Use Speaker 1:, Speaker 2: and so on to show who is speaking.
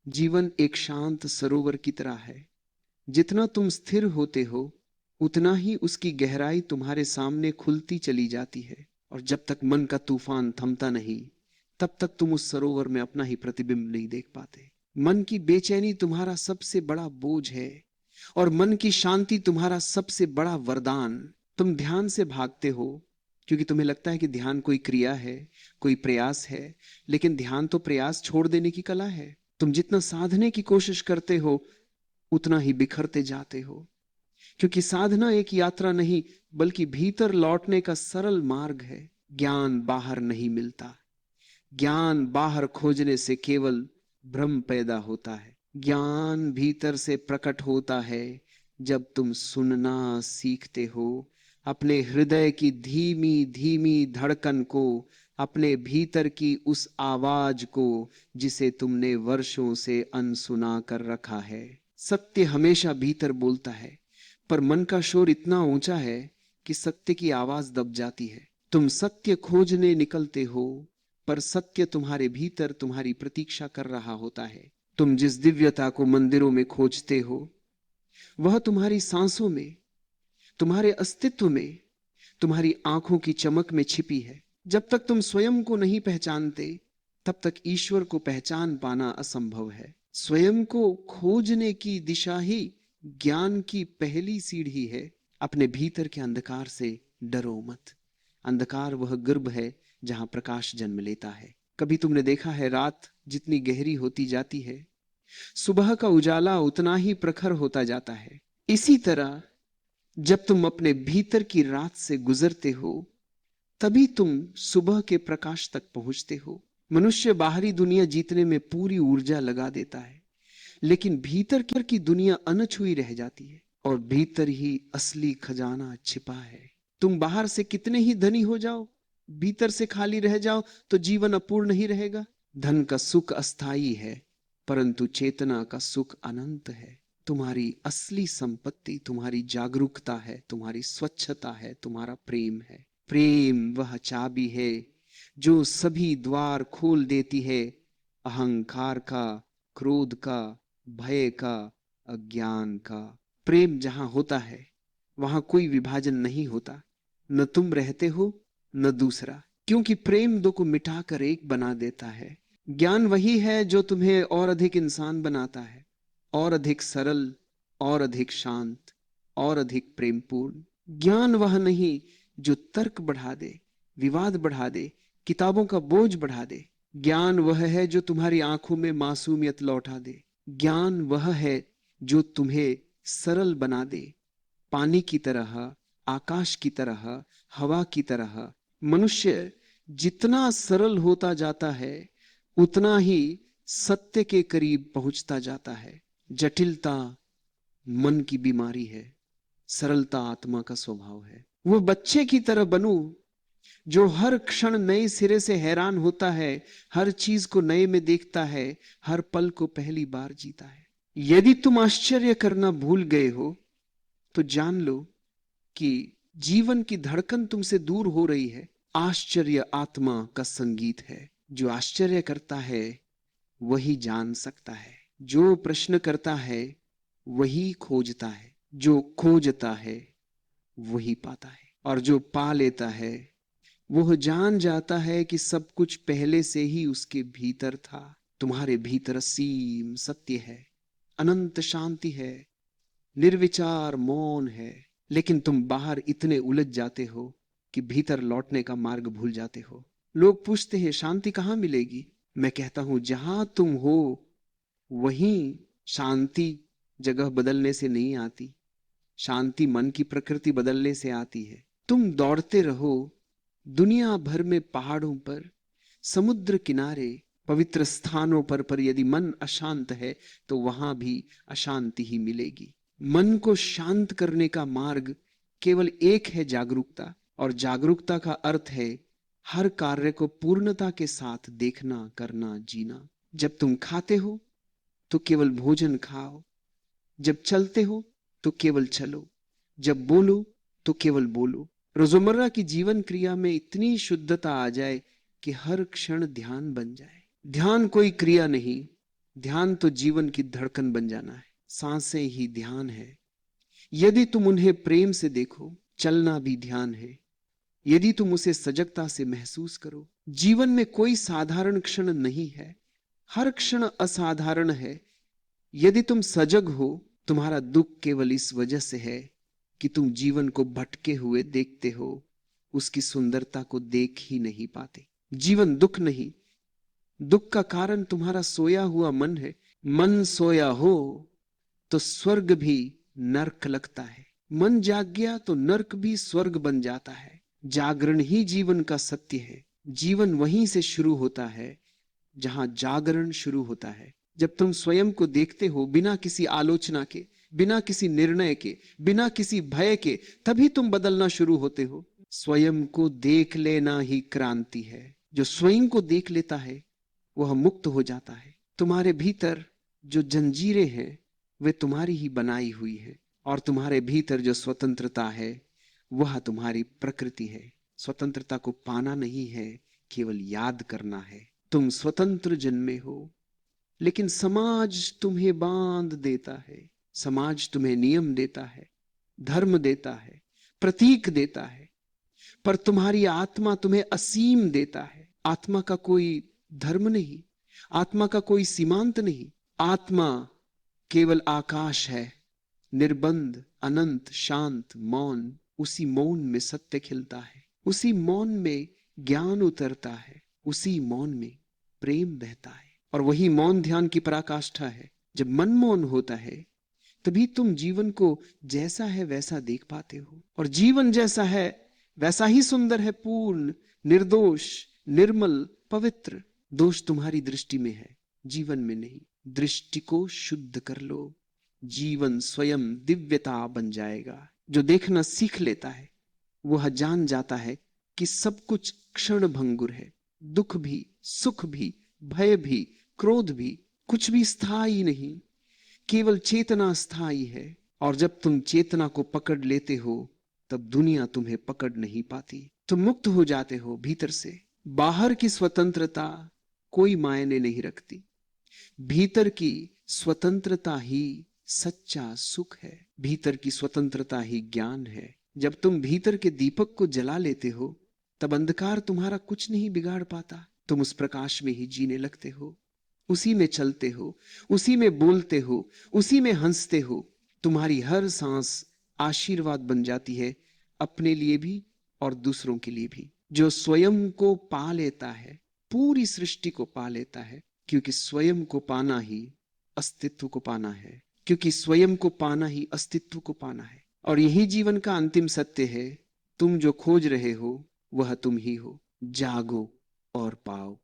Speaker 1: जीवन एक शांत सरोवर की तरह है। जितना तुम स्थिर होते हो उतना ही उसकी गहराई तुम्हारे सामने खुलती चली जाती है। और जब तक मन का तूफान थमता नहीं, तब तक तुम उस सरोवर में अपना ही प्रतिबिंब नहीं देख पाते। मन की बेचैनी तुम्हारा सबसे बड़ा बोझ है और मन की शांति तुम्हारा सबसे बड़ा वरदान। तुम ध्यान से भागते हो क्योंकि तुम्हें लगता है कि ध्यान कोई क्रिया है, कोई प्रयास है। लेकिन ध्यान तो प्रयास छोड़ देने की कला है। तुम जितना साधने की कोशिश करते हो उतना ही बिखरते जाते हो, क्योंकि साधना एक यात्रा नहीं बल्कि भीतर लौटने का सरल मार्ग है। ज्ञान बाहर नहीं मिलता। ज्ञान बाहर खोजने से केवल भ्रम पैदा होता है। ज्ञान भीतर से प्रकट होता है जब तुम सुनना सीखते हो, अपने हृदय की धीमी धीमी धड़कन को, अपने भीतर की उस आवाज को जिसे तुमने वर्षों से अनसुना कर रखा है। सत्य हमेशा भीतर बोलता है, पर मन का शोर इतना ऊंचा है कि सत्य की आवाज दब जाती है। तुम सत्य खोजने निकलते हो, पर सत्य तुम्हारे भीतर तुम्हारी प्रतीक्षा कर रहा होता है। तुम जिस दिव्यता को मंदिरों में खोजते हो वह तुम्हारी सांसों में, तुम्हारे अस्तित्व में, तुम्हारी आंखों की चमक में छिपी है। जब तक तुम स्वयं को नहीं पहचानते तब तक ईश्वर को पहचान पाना असंभव है। स्वयं को खोजने की दिशा ही ज्ञान की पहली सीढ़ी है। अपने भीतर के अंधकार से डरो मत। अंधकार वह गर्भ है जहां प्रकाश जन्म लेता है। कभी तुमने देखा है, रात जितनी गहरी होती जाती है सुबह का उजाला उतना ही प्रखर होता जाता है। इसी तरह जब तुम अपने भीतर की रात से गुजरते हो तभी तुम सुबह के प्रकाश तक पहुंचते हो। मनुष्य बाहरी दुनिया जीतने में पूरी ऊर्जा लगा देता है, लेकिन भीतर की दुनिया अनछुई रह जाती है और भीतर ही असली खजाना छिपा है। तुम बाहर से कितने ही धनी हो जाओ, भीतर से खाली रह जाओ तो जीवन अपूर्ण ही रहेगा। धन का सुख अस्थाई है, परंतु चेतना का सुख अनंत है। तुम्हारी असली संपत्ति तुम्हारी जागरूकता है, तुम्हारी स्वच्छता है, तुम्हारा प्रेम है। प्रेम वह चाबी है जो सभी द्वार खोल देती है, अहंकार का, क्रोध का, भय का, अज्ञान का। प्रेम जहां होता है वहां कोई विभाजन नहीं होता। न तुम रहते हो न दूसरा, क्योंकि प्रेम दो को मिटाकर एक बना देता है। ज्ञान वही है जो तुम्हें और अधिक इंसान बनाता है, और अधिक सरल, और अधिक शांत, और अधिक प्रेमपूर्ण। ज्ञान वह नहीं जो तर्क बढ़ा दे, विवाद बढ़ा दे, किताबों का बोझ बढ़ा दे। ज्ञान वह है जो तुम्हारी आंखों में मासूमियत लौटा दे। ज्ञान वह है जो तुम्हें सरल बना दे, पानी की तरह, आकाश की तरह, हवा की तरह। मनुष्य जितना सरल होता जाता है उतना ही सत्य के करीब पहुंचता जाता है। जटिलता मन की बीमारी है, सरलता आत्मा का स्वभाव है। वो बच्चे की तरह बनूं जो हर क्षण नए सिरे से हैरान होता है, हर चीज को नए में देखता है, हर पल को पहली बार जीता है। यदि तुम आश्चर्य करना भूल गए हो तो जान लो कि जीवन की धड़कन तुमसे दूर हो रही है। आश्चर्य आत्मा का संगीत है। जो आश्चर्य करता है वही जान सकता है। जो प्रश्न करता है वही खोजता है। जो खोजता है वही पाता है, और जो पा लेता है वह जान जाता है कि सब कुछ पहले से ही उसके भीतर था। तुम्हारे भीतर असीम सत्य है, अनंत शांति है, निर्विचार मौन है। लेकिन तुम बाहर इतने उलझ जाते हो कि भीतर लौटने का मार्ग भूल जाते हो। लोग पूछते हैं शांति कहां मिलेगी? मैं कहता हूं जहां तुम हो वहीं शांति जगह बदलने से नहीं आती। शांति मन की प्रकृति बदलने से आती है। तुम दौड़ते रहो दुनिया भर में, पहाड़ों पर, समुद्र किनारे, पवित्र स्थानों पर यदि मन अशांत है तो वहां भी अशांति ही मिलेगी। मन को शांत करने का मार्ग केवल एक है, जागरूकता। और जागरूकता का अर्थ है हर कार्य को पूर्णता के साथ देखना, करना, जीना। जब तुम खाते हो तो केवल भोजन खाओ, जब चलते हो तो केवल चलो, जब बोलो तो केवल बोलो। रोजमर्रा की जीवन क्रिया में इतनी शुद्धता आ जाए कि हर क्षण ध्यान बन जाए। ध्यान कोई क्रिया नहीं, ध्यान तो जीवन की धड़कन बन जाना है। सांसें ही ध्यान है। यदि तुम उन्हें प्रेम से देखो, चलना भी ध्यान है। यदि तुम उसे सजगता से महसूस करो। जीवन में कोई साधारण क्षण नहीं है, हर क्षण असाधारण है। यदि तुम सजग हो, तुम्हारा दुख केवल इस वजह से है कि तुम जीवन को भटके हुए देखते हो, उसकी सुंदरता को देख ही नहीं पाते। जीवन दुख नहीं, दुख का कारण तुम्हारा सोया हुआ मन है। मन सोया हो तो स्वर्ग भी नर्क लगता है। मन जाग गया तो नर्क भी स्वर्ग बन जाता है। जागरण ही जीवन का सत्य है। जीवन वहीं से शुरू होता है जहां जागरण शुरू होता है। जब तुम स्वयं को देखते हो बिना किसी आलोचना के, बिना किसी निर्णय के, बिना किसी भय के, तभी तुम बदलना शुरू होते हो। स्वयं को देख लेना ही क्रांति है। जो स्वयं को देख लेता है वह मुक्त हो जाता है। तुम्हारे भीतर जो जंजीरें हैं वे तुम्हारी ही बनाई हुई है, और तुम्हारे भीतर जो स्वतंत्रता है वह तुम्हारी प्रकृति है। स्वतंत्रता को पाना नहीं है, केवल याद करना है। तुम स्वतंत्र जन्मे हो, लेकिन समाज तुम्हें बांध देता है। समाज तुम्हें नियम देता है, धर्म देता है, प्रतीक देता है, पर तुम्हारी आत्मा तुम्हें असीम देता है। आत्मा का कोई धर्म नहीं, आत्मा का कोई सीमांत नहीं। आत्मा केवल आकाश है, निर्बंध, अनंत, शांत, मौन। उसी मौन में सत्य खिलता है, उसी मौन में ज्ञान उतरता है, उसी मौन में प्रेम बहता है। और वही मौन ध्यान की पराकाष्ठा है। जब मन मौन होता है तभी तुम जीवन को जैसा है वैसा देख पाते हो। और जीवन जैसा है वैसा ही सुंदर है, पूर्ण, निर्दोष, निर्मल, पवित्र। दोष तुम्हारी दृष्टि में है, जीवन में नहीं। दृष्टि को शुद्ध कर लो, जीवन स्वयं दिव्यता बन जाएगा। जो देखना सीख लेता है वह जान जाता है कि सब कुछ क्षण भंगुर है। दुख भी, सुख भी, भय भी, क्रोध भी, कुछ भी स्थायी नहीं, केवल चेतना स्थायी है। और जब तुम चेतना को पकड़ लेते हो तब दुनिया तुम्हें पकड़ नहीं पाती। तुम मुक्त हो जाते हो भीतर से। बाहर की स्वतंत्रता कोई मायने नहीं रखती, भीतर की स्वतंत्रता ही सच्चा सुख है। भीतर की स्वतंत्रता ही ज्ञान है। जब तुम भीतर के दीपक को जला लेते हो तब अंधकार तुम्हारा कुछ नहीं बिगाड़ पाता। तुम उस प्रकाश में ही जीने लगते हो, उसी में चलते हो, उसी में बोलते हो, उसी में हंसते हो। तुम्हारी हर सांस आशीर्वाद बन जाती है, अपने लिए भी और दूसरों के लिए भी। जो स्वयं को पा लेता है पूरी सृष्टि को पा लेता है, क्योंकि स्वयं को पाना ही अस्तित्व को पाना है। क्योंकि स्वयं को पाना ही अस्तित्व को पाना है। और यही जीवन का अंतिम सत्य है। तुम जो खोज रहे हो वह तुम ही हो। जागो और पाओ।